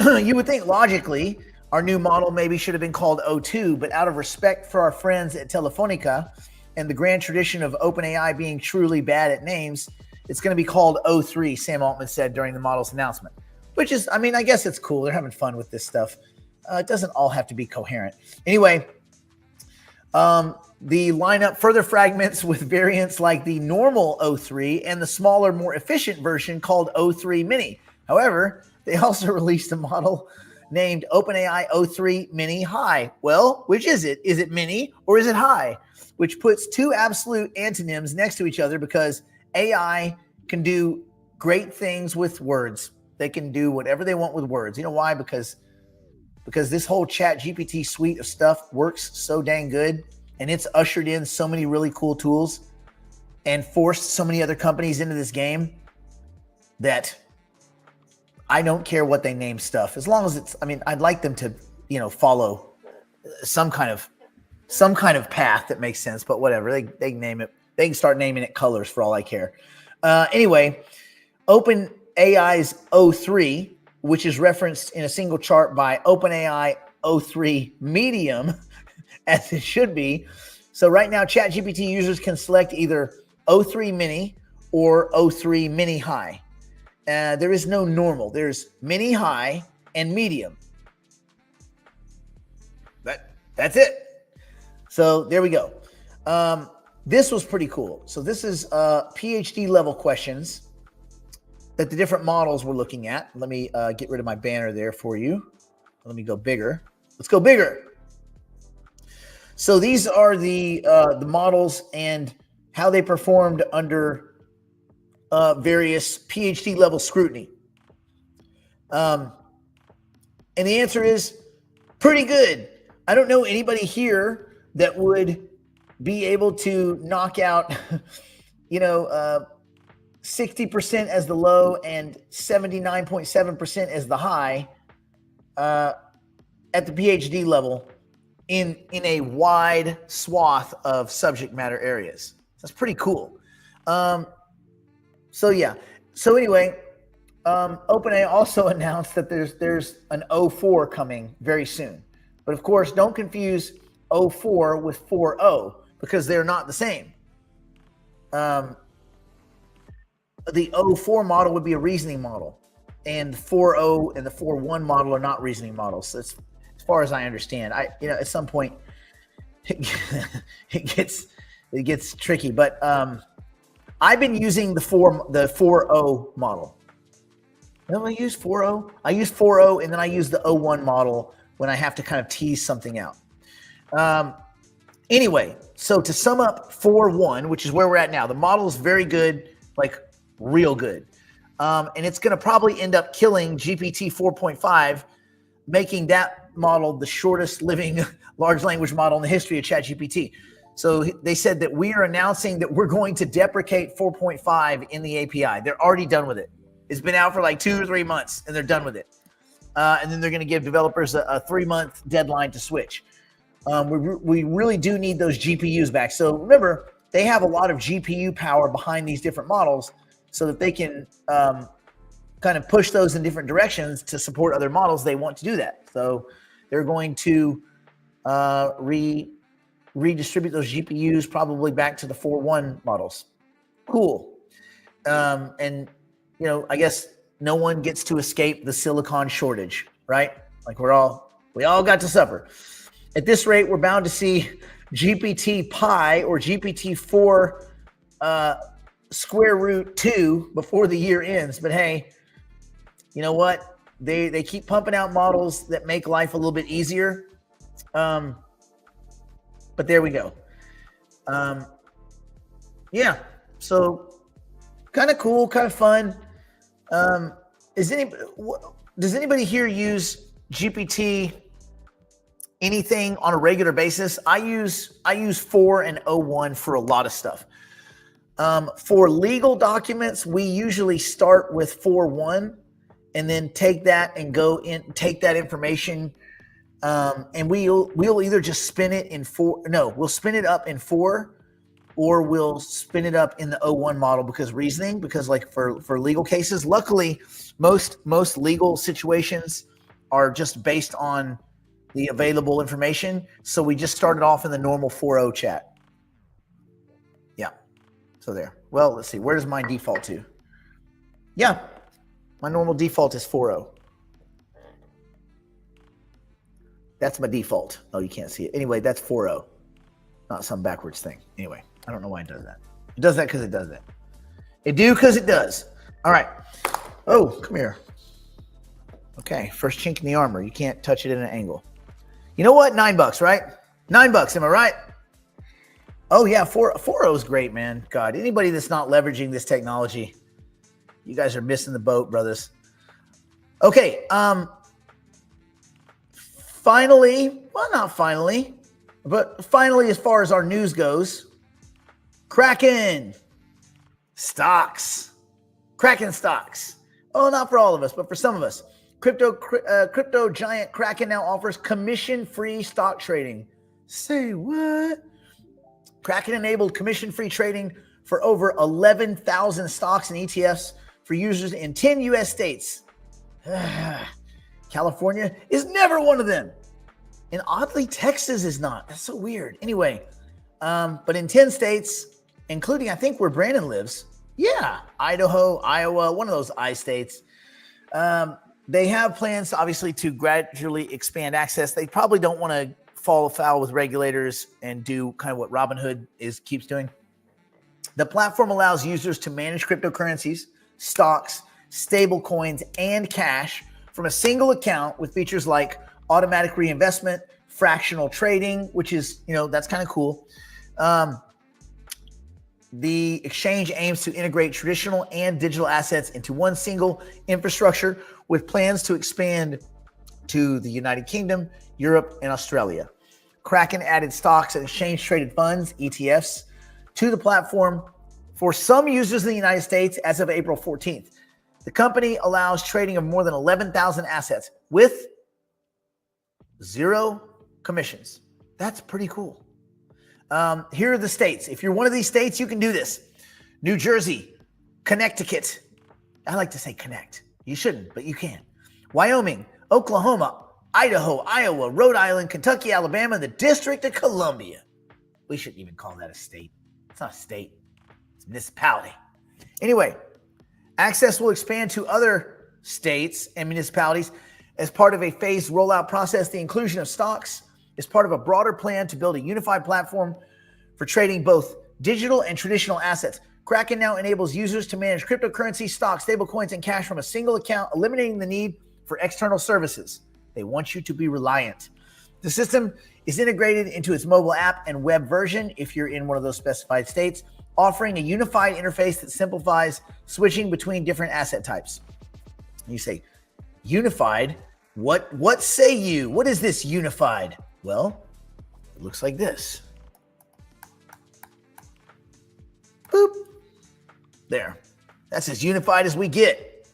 [SPEAKER 2] You would think logically Our new model maybe should have been called O2, but out of respect for our friends at Telefonica and the grand tradition of OpenAI being truly bad at names, it's going to be called O3, Sam Altman said during the model's announcement, which is, I mean, I guess it's cool. They're having fun with this stuff. It doesn't all have to be coherent. Anyway, the lineup further fragments with variants like the normal O3 and the smaller, more efficient version called O3 Mini. However, they also released a model named OpenAI O3 Mini High. Well, which is it? Is it mini or is it high? Which puts two absolute antonyms next to each other because AI can do great things with words. They can do whatever they want with words. You know why? Because this whole Chat GPT suite of stuff works so dang good, and it's ushered in so many really cool tools and forced so many other companies into this game that I don't care what they name stuff, as long as it's, I mean, I'd like them to, you know, follow some kind of path that makes sense, but whatever. They can name it. They can start naming it colors for all I care. Anyway, OpenAI's O3, which is referenced in a single chart by OpenAI O3 Medium, as it should be. So right now, ChatGPT users can select either O3 Mini or O3 Mini High. There is no normal. There's Mini High and Medium. That's it. So there we go. This was pretty cool. So this is PhD level questions that the different models we're looking at. Let me get rid of my banner there for you. Let me go bigger. Let's go bigger. So these are the models and how they performed under various PhD level scrutiny. And the answer is pretty good. I don't know anybody here that would be able to knock out, 60% as the low and 79.7% as the high at the PhD level in a wide swath of subject matter areas. That's pretty cool. So anyway, OpenAI also announced that there's an O4 coming very soon. But of course, don't confuse O4 with 4.0 because they're not the same. The O4 model would be a reasoning model, and the 4.0 and the 4.1 model are not reasoning models. So as far as I understand, at some point it gets tricky. But I've been using the 4.0 model. No, I use 4.0. I use 4.0, and then I use the 0.1 model when I have to kind of tease something out. Anyway, so to sum up 4.1, which is where we're at now, the model is very good, like real good. And it's going to probably end up killing GPT 4.5, making that model the shortest living large language model in the history of ChatGPT. So they said that we are announcing that we're going to deprecate 4.5 in the API. They're already done with it. It's been out for like 2 or 3 months, and they're done with it. And then they're going to give developers a 3-month deadline to switch. We really do need those GPUs back. So remember, they have a lot of GPU power behind these different models so that they can kind of push those in different directions to support other models. They want to do that. So they're going to redistribute those GPUs probably back to the 4.1 models. Cool. And, I guess no one gets to escape the silicon shortage, right? Like we all got to suffer. At this rate, we're bound to see GPT Pi or GPT-4 square root 2 before the year ends. But hey, you know what? They keep pumping out models that make life a little bit easier. But there we go. So kind of cool, kind of fun. Does anybody here use GPT anything on a regular basis? I use 4 and 0.1 for a lot of stuff. For legal documents, we usually start with 4.1 and then take that and go in, take that information, and we'll either just spin it in 4. No, we'll spin it up in 4, or we'll spin it up in the 0.1 model because like for legal cases, luckily most legal situations are just based on the available information. So we just started off in the normal 4.0 chat. Yeah. So there. Well, let's see. Where does mine default to? Yeah. My normal default is 4.0. That's my default. Oh, you can't see it. Anyway, that's 4.0. Not some backwards thing. Anyway, I don't know why it does that. It does that because it does that. It do because it does. All right. Oh, come here. Okay, first chink in the armor. You can't touch it at an angle. You know what? $9, right? $9, am I right? Oh yeah, 4.0 is great, man. God, anybody that's not leveraging this technology, you guys are missing the boat, brothers. Okay, finally, well, not finally, but finally, as far as our news goes, Kraken stocks. Kraken stocks. Oh, not for all of us, but for some of us. Crypto giant Kraken now offers commission-free stock trading. Say what? Kraken enabled commission-free trading for over 11,000 stocks and ETFs for users in 10 U.S. states. California is never one of them. And oddly, Texas is not. That's so weird. Anyway, but in 10 states, including, I think, where Brandon lives. Yeah, Idaho, Iowa, one of those I states. They have plans, obviously, to gradually expand access. They probably don't want to fall afoul with regulators and do kind of what Robinhood keeps doing. The platform allows users to manage cryptocurrencies, stocks, stable coins, and cash from a single account with features like automatic reinvestment, fractional trading, which is, that's kind of cool. The exchange aims to integrate traditional and digital assets into one single infrastructure with plans to expand to the United Kingdom, Europe, and Australia. Kraken added stocks and exchange-traded funds, ETFs, to the platform for some users in the United States as of April 14th. The company allows trading of more than 11,000 assets with 0 commissions. That's pretty cool. Here are the states. If you're one of these states, you can do this. New Jersey, Connecticut. I like to say connect. You shouldn't, but you can. Wyoming, Oklahoma, Idaho, Iowa, Rhode Island, Kentucky, Alabama, the District of Columbia. We shouldn't even call that a state. It's not a state. It's a municipality. Anyway, access will expand to other states and municipalities as part of a phased rollout process. The inclusion of stocks is part of a broader plan to build a unified platform for trading both digital and traditional assets. Kraken now enables users to manage cryptocurrency, stocks, stablecoins, and cash from a single account, eliminating the need for external services. They want you to be reliant. The system is integrated into its mobile app and web version if you're in one of those specified states, offering a unified interface that simplifies switching between different asset types. You say, unified? What say you? What is this unified? Well, it looks like this. Boop. There. That's as unified as we get.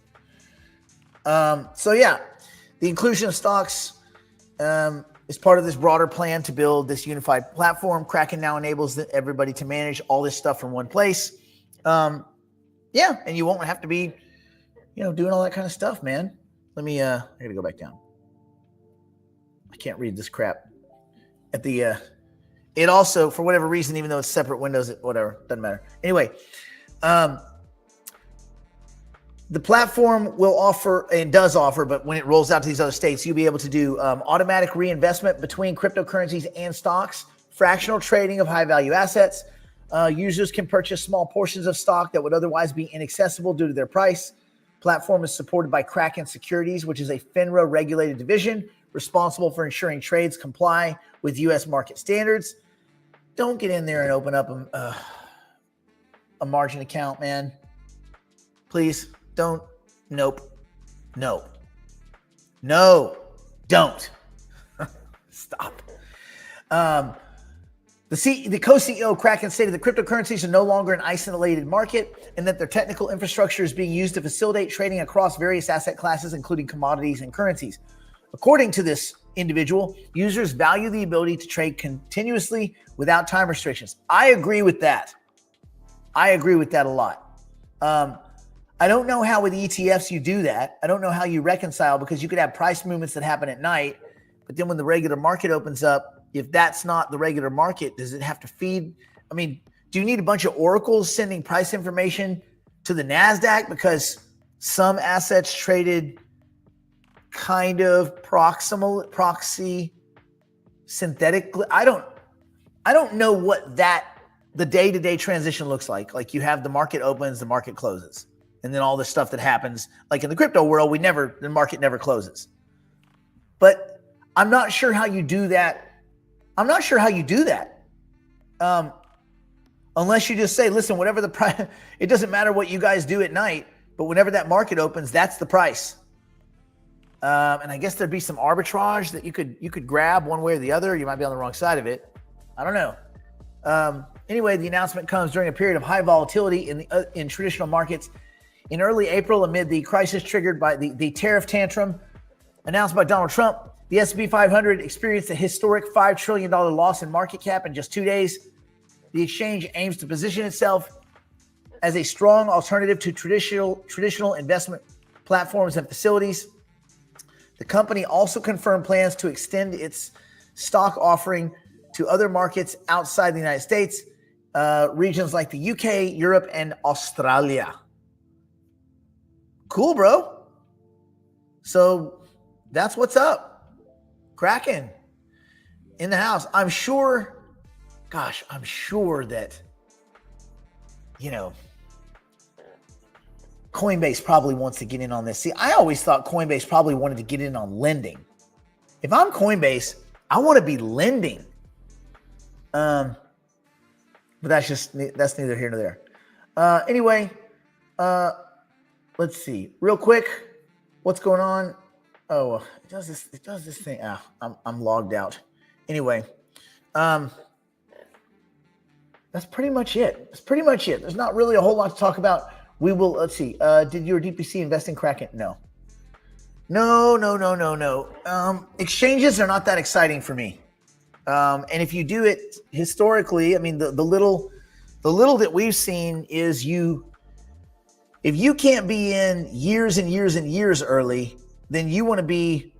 [SPEAKER 2] So yeah, the inclusion of stocks is part of this broader plan to build this unified platform. Kraken now enables everybody to manage all this stuff from one place. Yeah, and you won't have to be, doing all that kind of stuff, man. Let me, I gotta go back down. I can't read this crap. It also, for whatever reason, even though it's separate windows, whatever, doesn't matter. Anyway, the platform will offer, and does offer, but when it rolls out to these other states, you'll be able to do automatic reinvestment between cryptocurrencies and stocks, fractional trading of high-value assets. Users can purchase small portions of stock that would otherwise be inaccessible due to their price. Platform is supported by Kraken Securities, which is a FINRA-regulated division responsible for ensuring trades comply with U.S. market standards. Don't get in there and open up a margin account, man. Please don't. Nope. No. Don't. Stop. The co-CEO of Kraken stated that cryptocurrencies are no longer an isolated market and that their technical infrastructure is being used to facilitate trading across various asset classes, including commodities and currencies. According to this individual, users value the ability to trade continuously without time restrictions. I agree with that. I agree with that a lot. I don't know how with ETFs you do that. I don't know how you reconcile, because you could have price movements that happen at night, But then when the regular market opens up, if that's not the regular market, does it have to feed? I mean, do you need a bunch of oracles sending price information to the NASDAQ because some assets traded kind of proxy synthetically? I don't know what the day-to-day transition looks like. Like you have the market opens, the market closes. And then all the stuff that happens, like in the crypto world, the market never closes. But I'm not sure how you do that. Unless you just say, listen, whatever the price, it doesn't matter what you guys do at night, but whenever that market opens, that's the price. And I guess there'd be some arbitrage that you could grab one way or the other. You might be on the wrong side of it. I don't know. Anyway, the announcement comes during a period of high volatility in traditional markets. In early April, amid the crisis triggered by the tariff tantrum announced by Donald Trump, the S&P 500 experienced a historic $5 trillion loss in market cap in just 2 days. The exchange aims to position itself as a strong alternative to traditional investment platforms and facilities. The company also confirmed plans to extend its stock offering to other markets outside the United States, regions like the UK, Europe, and Australia. Cool, bro. So that's what's up. Kraken in the house. I'm sure that, Coinbase probably wants to get in on this. See, I always thought Coinbase probably wanted to get in on lending. If I'm Coinbase, I want to be lending. But that's neither here nor there. Anyway, let's see real quick. What's going on? Oh, it does this thing. I'm logged out. Anyway, that's pretty much it. There's not really a whole lot to talk about. Let's see. Did your DPC invest in Kraken? No. Exchanges are not that exciting for me. And if you do it historically, I mean, the little that we've seen is if you can't be in years and years and years early, then you want to be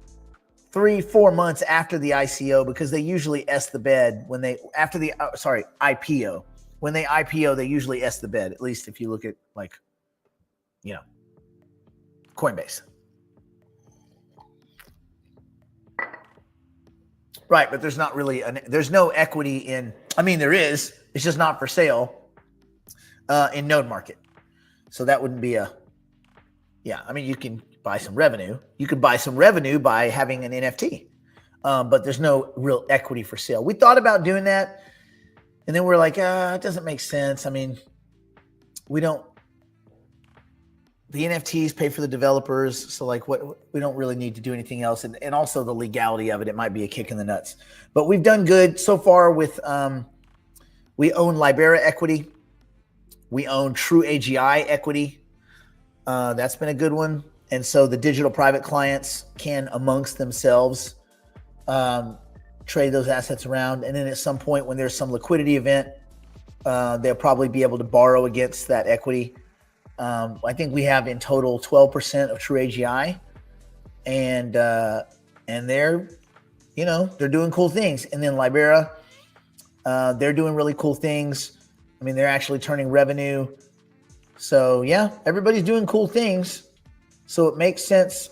[SPEAKER 2] 3-4 months after the ICO, because they usually S the bed IPO. When they IPO, they usually S the bed, at least if you look at Coinbase. Right, but there's not really there's no equity in. I mean, there is. It's just not for sale in Node Market. So that wouldn't be I mean, you can buy some revenue. You could buy some revenue by having an NFT, but there's no real equity for sale. We thought about doing that, and then we're like, it doesn't make sense. I mean, the NFTs pay for the developers, so we don't really need to do anything else. And also the legality of it might be a kick in the nuts. But we've done good so far with, we own Libera equity. We own True AGI equity. That's been a good one. And so the digital private clients can, amongst themselves, trade those assets around. And then at some point when there's some liquidity event, they'll probably be able to borrow against that equity. I think we have in total 12% of True AGI, and they're doing cool things. And then Libera, they're doing really cool things. I mean, they're actually turning revenue. So yeah, everybody's doing cool things. So it makes sense.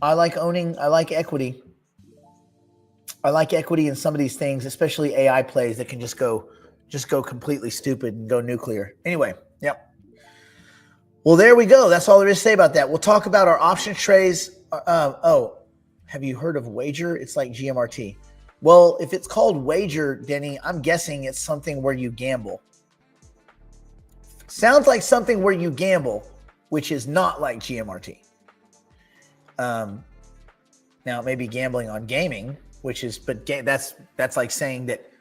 [SPEAKER 2] I like equity. I like equity in some of these things, especially AI plays that can just go completely stupid and go nuclear. Anyway, yep. Well, there we go. That's all there is to say about that. We'll talk about our option trades. Have you heard of Wager? It's like GMRT. Well, if it's called Wager, Denny, I'm guessing it's something where you gamble. Sounds like something where you gamble, which is not like GMRT. Now it may be gambling on gaming, that's like saying that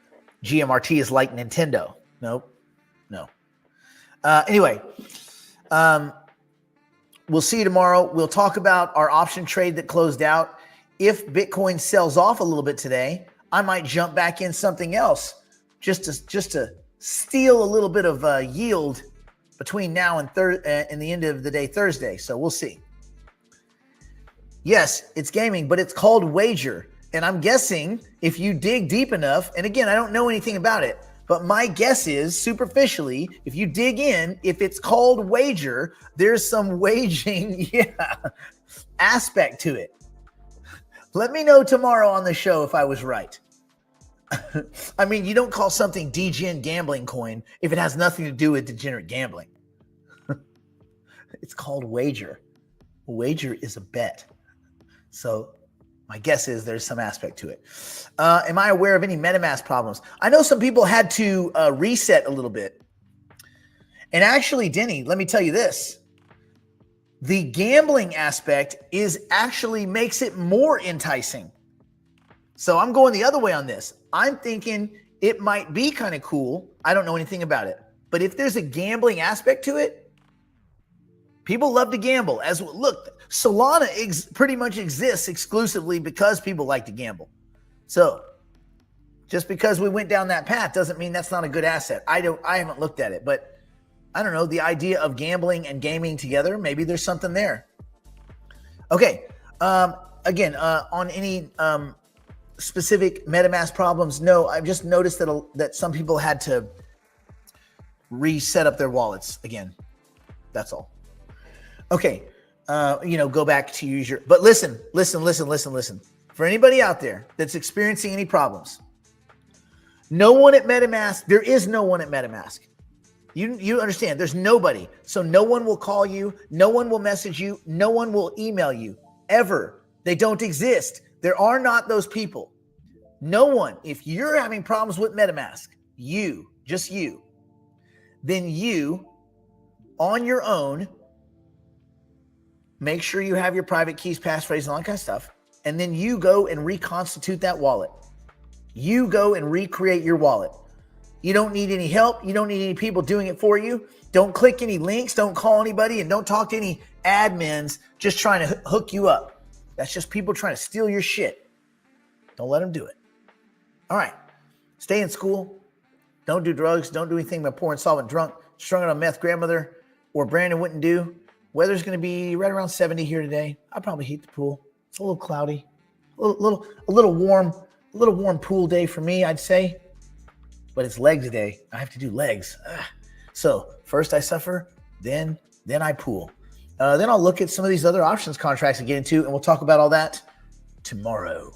[SPEAKER 2] GMRT is like Nintendo. Nope. No. Anyway. We'll see you tomorrow. We'll talk about our option trade that closed out. If Bitcoin sells off a little bit today, I might jump back in something else just to steal a little bit of yield between now and the end of the day Thursday. So we'll see. Yes, it's gaming, but it's called Wager. And I'm guessing if you dig deep enough, and again, I don't know anything about it, but my guess is superficially, if you dig in, if it's called wager, there's some waging aspect to it. Let me know tomorrow on the show if I was right. I mean, you don't call something degen gambling coin if it has nothing to do with degenerate gambling. It's called wager. Wager is a bet. So my guess is there's some aspect to it. Am I aware of any MetaMask problems? I know some people had to reset a little bit. And actually, Denny, let me tell you this. The gambling aspect is actually makes it more enticing. So I'm going the other way on this. I'm thinking it might be kind of cool. I don't know anything about it. But if there's a gambling aspect to it, people love to gamble. Look, Solana pretty much exists exclusively because people like to gamble. So just because we went down that path doesn't mean that's not a good asset. I haven't looked at it, but I don't know, the idea of gambling and gaming together, maybe there's something there. Okay. Again, on any specific MetaMask problems, no, I've just noticed that some people had to reset up their wallets again. That's all. Okay. Go back to use your, but listen. For anybody out there that's experiencing any problems, no one at MetaMask, there is no one at MetaMask. You understand, there's nobody. So no one will call you. No one will message you. No one will email you ever. They don't exist. There are not those people. No one. If you're having problems with MetaMask, just you, then you on your own, make sure you have your private keys, passphrase, and all that kind of stuff. And then you go and reconstitute that wallet. You go and recreate your wallet. You don't need any help. You don't need any people doing it for you. Don't click any links. Don't call anybody, and don't talk to any admins just trying to hook you up. That's just people trying to steal your shit. Don't let them do it. All right. Stay in school. Don't do drugs. Don't do anything but poor, insolvent, drunk, strung out on meth grandmother, or Brandon wouldn't do. Weather's going to be right around 70 here today. I'll probably heat the pool. It's a little cloudy, a little warm pool day for me, I'd say. But it's legs day. I have to do legs. So first I suffer, then I pool. Then I'll look at some of these other options contracts and get into, and we'll talk about all that tomorrow.